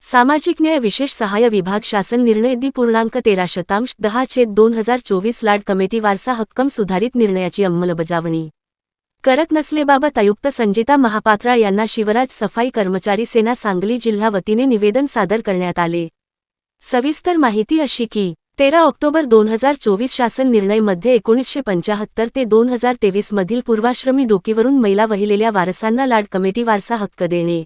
सामाजिक न्याय विशेष सहाय्य विभाग शासन निर्णय दि.10/10/2024 लाड कमेटी वारसा हक्कम सुधारित निर्णयाची अंमलबजावणी करत नसलेबाबत आयुक्त संजिता महापात्रा यांना शिवराज सफाई कर्मचारी सेना सांगली जिल्हा वतीने निवेदन सादर करण्यात आले। सविस्तर माहिती अशी की 13 ऑक्टोबर 2024 शासन निर्णय मध्ये 1975 ते 2023 मधील पूर्वाश्रमी डोकीवरून मैला वाहिलेल्या वारसांना लाड कमेटी वारसा हक्क देणे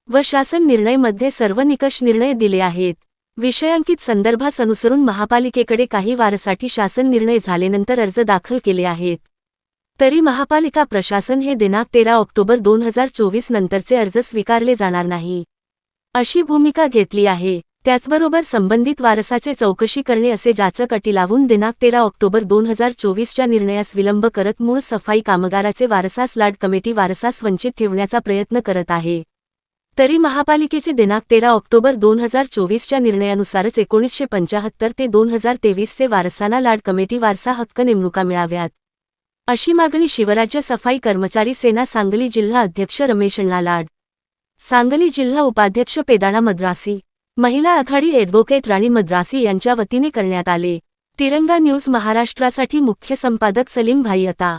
व शासन निर्णय मध्ये सर्व निकष निर्णय दिले आहेत। विषयांकित संदर्भास अनुसरून महापालिकेकडे काही वारसाठी शासन निर्णय झाल्यानंतर अर्ज दाखल केले आहेत, तरी महापालिका प्रशासन हे दिनांक 13 ऑक्टोबर 2024 नंतरचे अर्ज स्वीकारले जाणार नाही अशी भूमिका घेतली आहे। त्याचबरोबर संबंधित वारसाचे चौकशी करणे असे जाचक अटी लावून दिनांक 13 ऑक्टोबर 2024 च्या निर्णयास विलंब करत मूळ सफाई कामगाराचे वारसास लाड कमेटी वारसास वंचित ठेवण्याचा प्रयत्न करत आहे। तरी महापालिकेचे दिनांक 13 ऑक्टोबर 2024 च्या निर्णयानुसारच 1975 ते 2023 चे वारसांना लाड कमेटी वारसा हक्क नेमणुका मिळाव्यात अशी मागणी शिवराज्य सफाई कर्मचारी सेना सांगली जिल्हा अध्यक्ष रमेश अण्णा लाड, सांगली जिल्हा उपाध्यक्ष पेदाणा मद्रासी, महिला आघाडी ॲडव्होकेट राणी मद्रासी यांच्या वतीने करण्यात आले। तिरंगा न्यूज महाराष्ट्रासाठी मुख्य संपादक सलीम भाई अता।